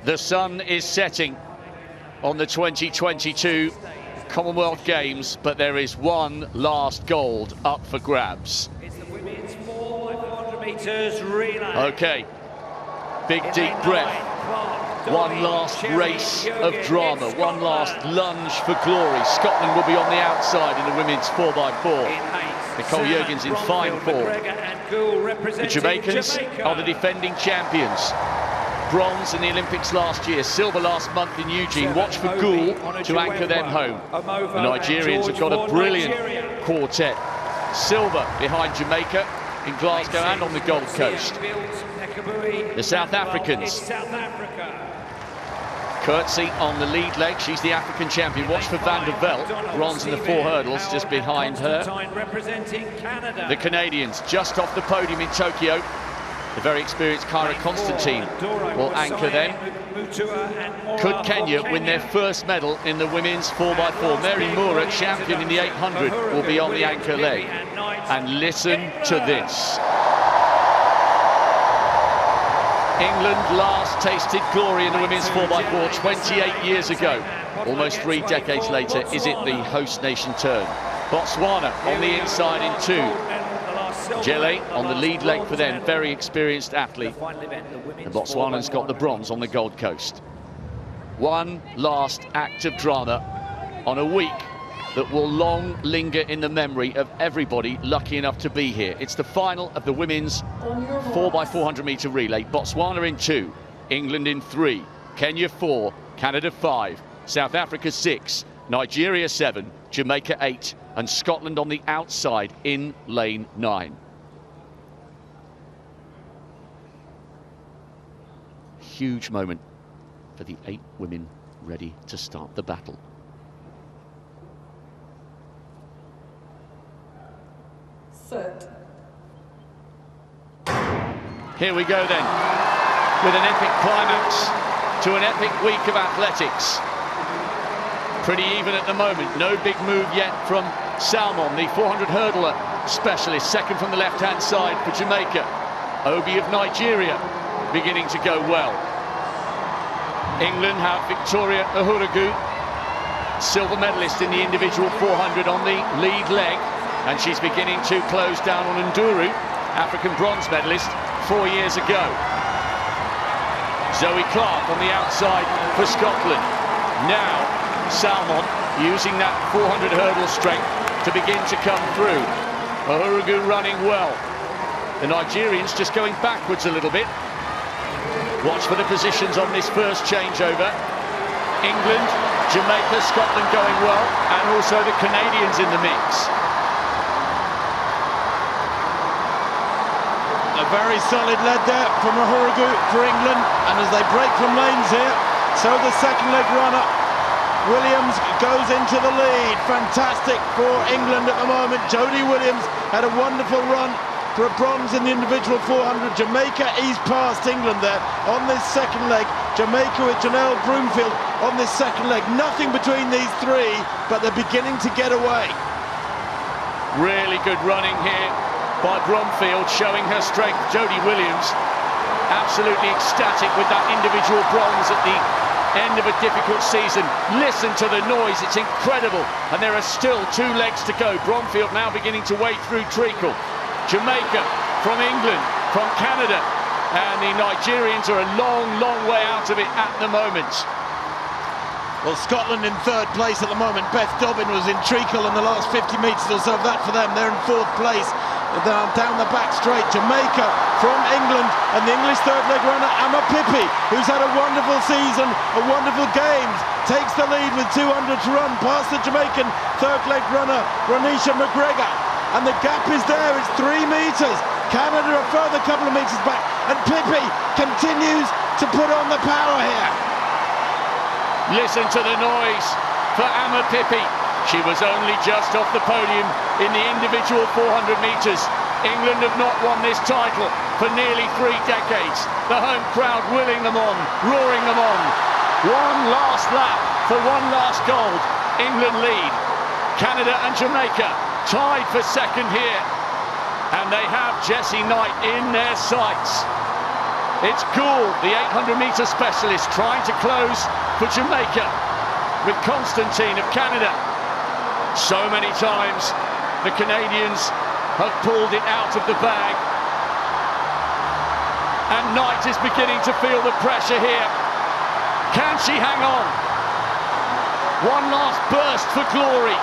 The sun is setting on the 2022 Commonwealth Games, but there is one last gold up for grabs. It's the women's 4x400 meters relay. Okay, big deep breath. One last race of drama, one last lunge for glory. Scotland will be on the outside in the women's 4x4. Nicole Jurgens in fine form. The Jamaicans are the defending champions. Bronze in the Olympics last year, silver last month in Eugene. Watch for Gould to anchor them home. The Nigerians have got a brilliant quartet. Silver behind Jamaica in Glasgow and on the Gold Coast. The South Africans. Coetzee on the lead leg, she's the African champion. Watch for Van der Veld, bronze in the 4 hurdles, just behind her. The Canadians just off the podium in Tokyo. The very experienced Kyra Constantine will anchor them. Could Kenya win their first medal in the women's 4x4? Mary Moora, champion in the 800, will be on the anchor leg. And listen to this. England last tasted glory in the women's 4x4 28 years ago. Almost 3 decades later, is it the host nation turn? Botswana on the inside in 2. Jelle on the lead leg for them, very experienced athlete. And Botswana's got the bronze on the Gold Coast. One last act of drama on a week that will long linger in the memory of everybody lucky enough to be here. It's the final of the women's 4x400 meter relay. Botswana in 2, England in 3, Kenya 4, Canada 5, South Africa 6, Nigeria 7, Jamaica 8, and Scotland on the outside in lane 9. Huge moment for the 8 women ready to start the battle. Set. Here we go then, with an epic climax to an epic week of athletics. Pretty even at the moment, no big move yet from Salmon, the 400 hurdler specialist, second from the left-hand side for Jamaica. Obi of Nigeria beginning to go well. England have Victoria Uhuru, silver medalist in the individual 400 on the lead leg, and she's beginning to close down on Nduru, African bronze medalist 4 years ago. Zoe Clark on the outside for Scotland. Now Salmon using that 400 hurdle strength to begin to come through. Uhuru running well. The Nigerians just going backwards a little bit. Watch for the positions on this first changeover. England, Jamaica, Scotland going well, and also the Canadians in the mix. A very solid lead there from Uhuru for England, and as they break from lanes here, so the second leg runner Williams goes into the lead. Fantastic for England at the moment. Jodie Williams had a wonderful run for a bronze in the individual 400. Jamaica eased past England there on this second leg. Jamaica with Janelle Broomfield on this second leg. Nothing between these 3, but they're beginning to get away. Really good running here by Bromfield, showing her strength. Jodie Williams absolutely ecstatic with that individual bronze at the end of a difficult season. Listen to the noise, it's incredible, and there are still 2 legs to go. Bromfield now beginning to wade through treacle. Jamaica from England, from Canada, and the Nigerians are a long way out of it at the moment. Well, Scotland in 3rd place at the moment. Beth Dobbin was in treacle in the last 50 metres or so of that for them. They're in 4th place. Down the back straight. Jamaica from England, and the English 3rd leg runner Emma Pippi, who's had a wonderful season, a wonderful games, takes the lead with 200 to run past the Jamaican 3rd leg runner Ronisha McGregor, and the gap is there. It's 3 metres. Canada a further couple of metres back, and Pippi continues to put on the power here. Listen to the noise for Emma Pippi. She was only just off the podium in the individual 400 metres. England have not won this title for nearly 3 decades. The home crowd willing them on, roaring them on. One last lap for one last gold. England lead. Canada and Jamaica tied for second here. And they have Jessie Knight in their sights. It's Gould, the 800-metre specialist, trying to close for Jamaica with Constantine of Canada. So many times the Canadians have pulled it out of the bag. And Knight is beginning to feel the pressure here. Can she hang on? One last burst for glory.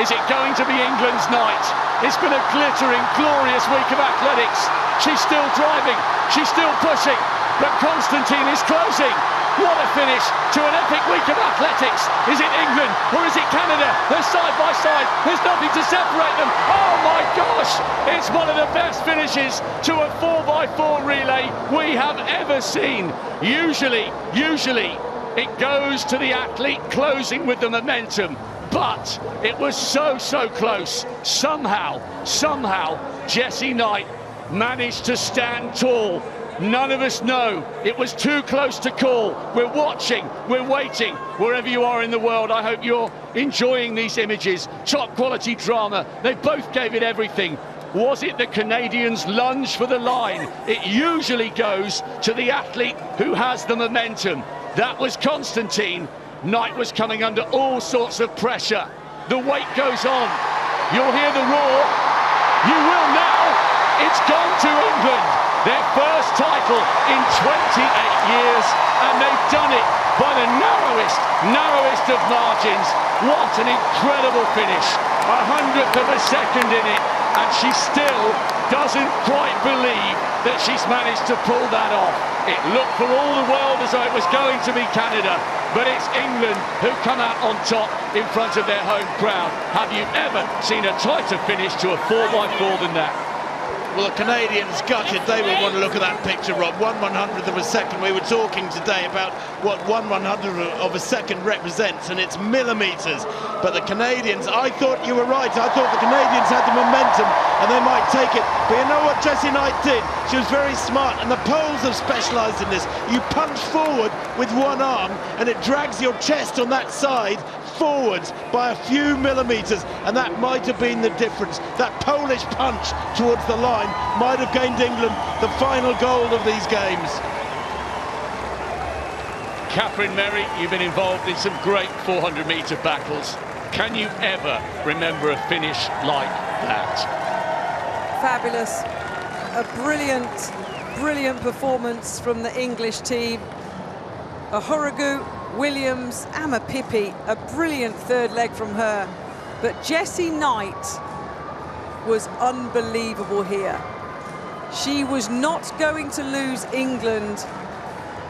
Is it going to be England's night? It's been a glittering, glorious week of athletics. She's still driving, she's still pushing, but Constantine is closing. What a finish to an epic week of athletics. Is it England or is it Canada? They're side by side, there's nothing to separate them. Oh my gosh, it's one of the best finishes to a 4x4 relay we have ever seen. Usually, it goes to the athlete closing with the momentum. But it was so close. Somehow, Jessie Knight managed to stand tall. None of us know. It was too close to call. We're watching, we're waiting. Wherever you are in the world, I hope you're enjoying these images. Top quality drama. They both gave it everything. Was it the Canadians' lunge for the line? It usually goes to the athlete who has the momentum. That was Constantine. Knight was coming under all sorts of pressure. The weight goes on. You'll hear the roar. You will now. It's gone to England. Their first title in 28 years, and they've done it by the narrowest of margins. What an incredible finish. 100th of a second in it, and she still doesn't quite believe that she's managed to pull that off. It looked for all the world as though it was going to be Canada, but it's England who come out on top in front of their home crowd. Have you ever seen a tighter finish to a 4x4 than that? Well, the Canadians gutted. They will want to look at that picture, Rob. 1/100th of a second. We were talking today about what 1/100th of a second represents, and it's millimetres. But the Canadians, I thought you were right. I thought the Canadians had the momentum and they might take it. But you know what Jessie Knight did? She was very smart, and the Poles have specialised in this. You punch forward with one arm, and it drags your chest on that side forwards by a few millimetres, and that might have been the difference. That Polish punch towards the line might have gained England the final gold of these games. Catherine Merry, you've been involved in some great 400-metre battles. Can you ever remember a finish like that? Fabulous. A brilliant performance from the English team. Ahuragu, Williams, Amma Pippi, a brilliant third leg from her. But Jessie Knight was unbelievable here. She was not going to lose England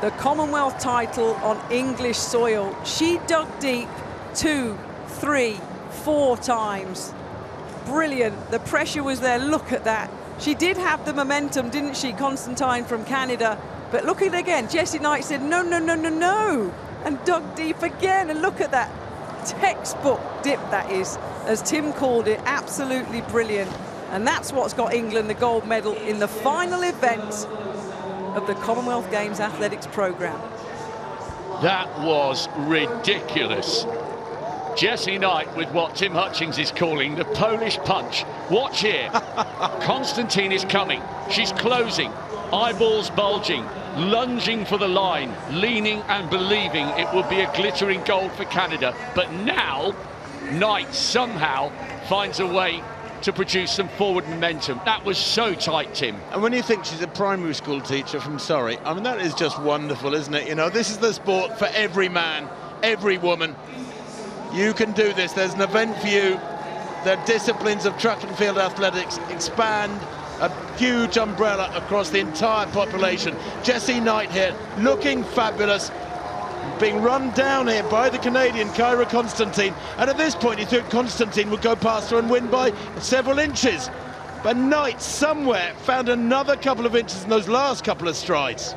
the Commonwealth title on English soil. She dug deep 2, 3, 4 times. Brilliant. The pressure was there. Look at that. She did have the momentum, didn't she, Constantine from Canada? But look at it again. Jessie Knight said, no, and dug deep again. And look at that textbook dip, that is, as Tim called it. Absolutely brilliant. And that's what's got England the gold medal in the final event of the Commonwealth Games athletics programme. That was ridiculous. Jessie Knight with what Tim Hutchings is calling the Polish punch. Watch here. Constantine is coming. She's closing. Eyeballs bulging, lunging for the line, leaning and believing it would be a glittering gold for Canada. But now, Knight somehow finds a way to produce some forward momentum. That was so tight, Tim. And when you think she's a primary school teacher from Surrey, I mean, that is just wonderful, isn't it? You know, this is the sport for every man, every woman. You can do this. There's an event for you. The disciplines of track and field athletics expand a huge umbrella across the entire population. Jessie Knight here, looking fabulous, being run down here by the Canadian Kyra Constantine. And at this point, you thought Constantine would go past her and win by several inches. But Knight somewhere found another couple of inches in those last couple of strides.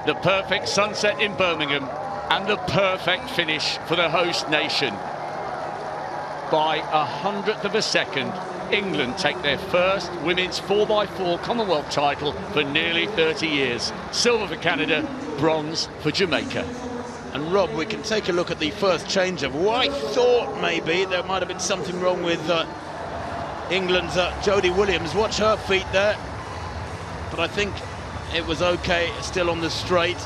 The perfect sunset in Birmingham and the perfect finish for the host nation. By 100th of a second, England take their first women's 4x4 Commonwealth title for nearly 30 years. Silver for Canada, bronze for Jamaica. And Rob, we can take a look at the first change of what I thought maybe there might have been something wrong with England's Jodie Williams. Watch her feet there. But I think it was okay, still on the straight,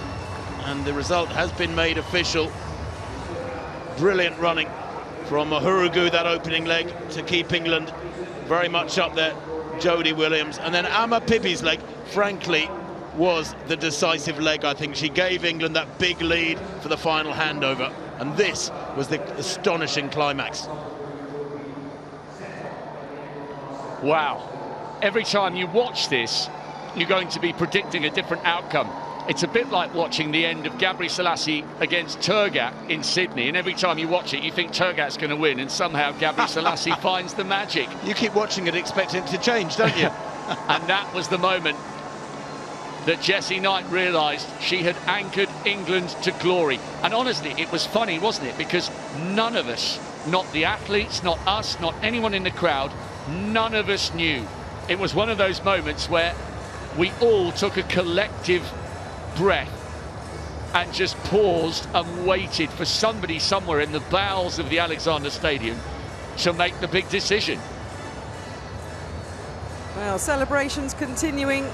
and the result has been made official. Brilliant running from Hurugu, that opening leg, to keep England very much up there. Jodie Williams, and then Ama Pippi's leg, frankly, was the decisive leg. I think she gave England that big lead for the final handover, and this was the astonishing climax. Wow. Every time you watch this, you're going to be predicting a different outcome. It's a bit like watching the end of Gabri Selassie against Turgat in Sydney, and every time you watch it, you think Turgat's going to win, and somehow Gabri Selassie finds the magic. You keep watching it, expecting it to change, don't you? And that was the moment that Jessie Knight realised she had anchored England to glory. And honestly, it was funny, wasn't it? Because none of us, not the athletes, not us, not anyone in the crowd, none of us knew. It was one of those moments where we all took a collective breath and just paused and waited for somebody somewhere in the bowels of the Alexander Stadium to make the big decision. Well, celebrations continuing